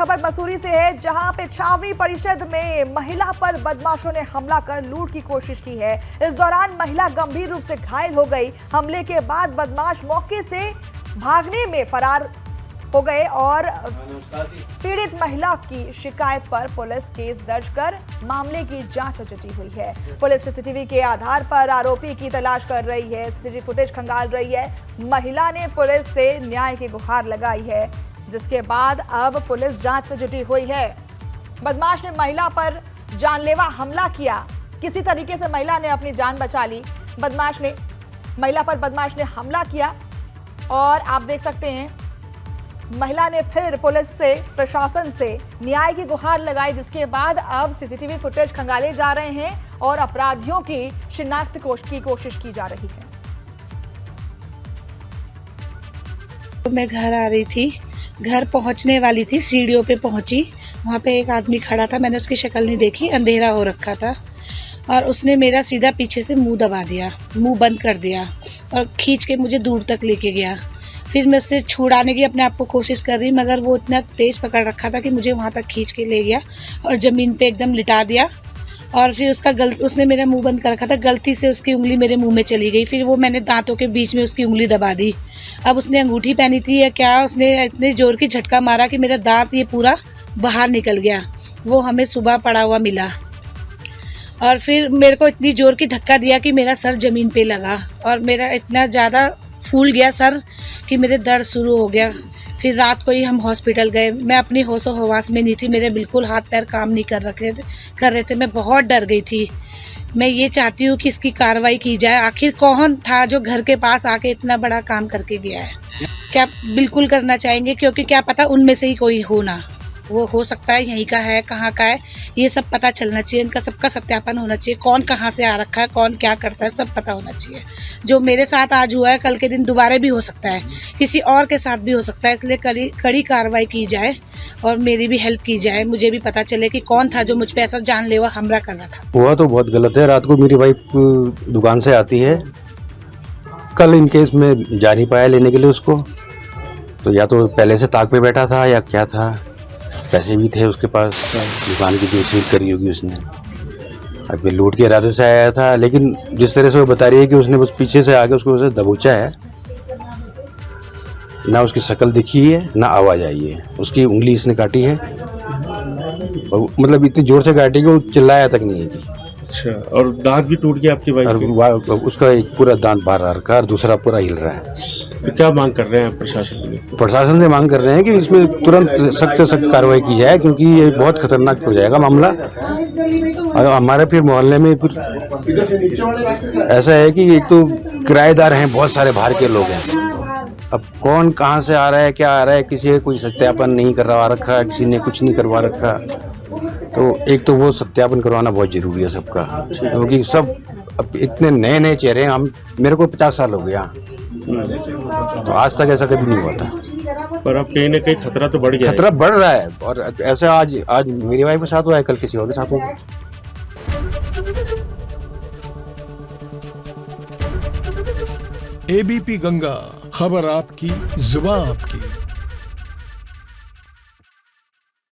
खबर मसूरी से है, जहां पे छावनी परिषद में महिला पर बदमाशों ने हमला कर लूट की कोशिश की है। इस दौरान महिला गंभीर रूप से घायल हो गई। हमले के बाद बदमाश मौके से भागने में फरार हो गए और पीड़ित महिला की शिकायत पर पुलिस केस दर्ज कर मामले की जांच में जुटी हुई है। पुलिस सीसीटीवी के आधार पर आरोपी की तलाश कर रही है, सीसीटीवी फुटेज खंगाल रही है। महिला ने पुलिस से न्याय की गुहार लगाई है, जिसके बाद अब पुलिस जांच में जुटी हुई है। बदमाश ने महिला पर जानलेवा हमला किया। किसी तरीके से महिला ने अपनी जान बचा ली। महिला पर बदमाश ने हमला किया और आप देख सकते हैं महिला ने फिर पुलिस से, प्रशासन से न्याय की गुहार लगाई, जिसके बाद अब सीसीटीवी फुटेज खंगाले जा रहे हैं और अपराधियों की शिनाख्त की कोशिश की जा रही है। मैं घर आ रही थी, घर पहुंचने वाली थी, सीढ़ियों पे पहुंची। वहां पे एक आदमी खड़ा था, मैंने उसकी शक्ल नहीं देखी, अंधेरा हो रखा था और उसने मेरा सीधा पीछे से मुंह दबा दिया, मुंह बंद कर दिया और खींच के मुझे दूर तक लेके गया। फिर मैं उससे छुड़ाने की अपने आप को कोशिश कर रही, मगर वो इतना तेज पकड़ रखा था कि मुझे वहां तक खींच के ले गया और जमीन पे एकदम लिटा दिया। और फिर उसने मेरा मुंह बंद कर रखा था, गलती से उसकी उंगली मेरे मुंह में चली गई। फिर वो मैंने दांतों के बीच में उसकी उंगली दबा दी। अब उसने अंगूठी पहनी थी या क्या, उसने इतने जोर की झटका मारा कि मेरा दांत ये पूरा बाहर निकल गया। वो हमें सुबह पड़ा हुआ मिला और फिर मेरे को इतनी जोर की धक्का दिया कि मेरा सर जमीन पे लगा और मेरा इतना ज़्यादा फूल गया सर कि मेरे दर्द शुरू हो गया। फिर रात को ही हम हॉस्पिटल गए। मैं अपनी होशो हवास में नहीं थी, मेरे बिल्कुल हाथ पैर काम नहीं कर रहे थे। मैं बहुत डर गई थी। मैं ये चाहती हूँ कि इसकी कार्रवाई की जाए। आखिर कौन था जो घर के पास आके इतना बड़ा काम करके गया है? क्या बिल्कुल करना चाहेंगे, क्योंकि क्या पता उनमें से ही कोई हो ना, वो हो सकता है यहीं का है, कहाँ का है, ये सब पता चलना चाहिए। इनका सबका सत्यापन होना चाहिए, कौन कहाँ से आ रखा है, कौन क्या करता है, सब पता होना चाहिए। जो मेरे साथ आज हुआ है, कल के दिन दोबारा भी हो सकता है, किसी और के साथ भी हो सकता है। इसलिए कड़ी कार्रवाई की जाए और मेरी भी हेल्प की जाए। मुझे भी पता चले कि कौन था जो मुझ पे ऐसा जानलेवा हमला कर रहा था। हुआ तो बहुत गलत है। रात को मेरी वाइफ दुकान से आती है, कल इन केस में जा नहीं पाया लेने के लिए उसको, तो या तो पहले से ताक पे बैठा था या क्या था। पैसे भी थे उसके पास, दुकान की दूसरी करी होगी उसने। अब लूट के इरादे से आया था, लेकिन जिस तरह से वो बता रही है कि उसने बस पीछे से आके उसको दबोचा है। ना उसकी शक्ल दिखी है, ना आवाज़ आई है। उसकी उंगली इसने काटी है और मतलब इतनी जोर से काटी कि वो चिल्लाया तक नहीं है कि। अच्छा, और दांत भी टूट गया आपकी वाइफ के? उसका एक पूरा दांत बाहर आ रखा है और दूसरा पूरा हिल रहा है। तो क्या मांग कर रहे हैं प्रशासन से? प्रशासन से मांग कर रहे हैं कि इसमें तुरंत सख्त से सख्त कार्रवाई की जाए, क्योंकि ये बहुत खतरनाक हो जाएगा मामला। और हमारे फिर मोहल्ले में फिर ऐसा है कि एक तो किराएदार हैं, बहुत सारे बाहर के लोग हैं। अब कौन कहाँ से आ रहा है, क्या आ रहा है, किसी कोई सत्यापन नहीं करवा रखा, किसी ने कुछ नहीं करवा रखा। तो एक तो वो सत्यापन करवाना बहुत जरूरी है सबका, क्योंकि सब अब इतने नए नए चेहरे हैं। मेरे को 50 साल हो गया, तो आज तक ऐसा कभी नहीं हुआ था। पर अब कहीं ना कहीं खतरा तो बढ़ गया, खतरा बढ़ रहा है। और ऐसा आज मेरी वाइफ के साथ हुआ है, कल किसी और के साथ होगा। एबीपी गंगा, खबर आपकी, जुबान आपकी।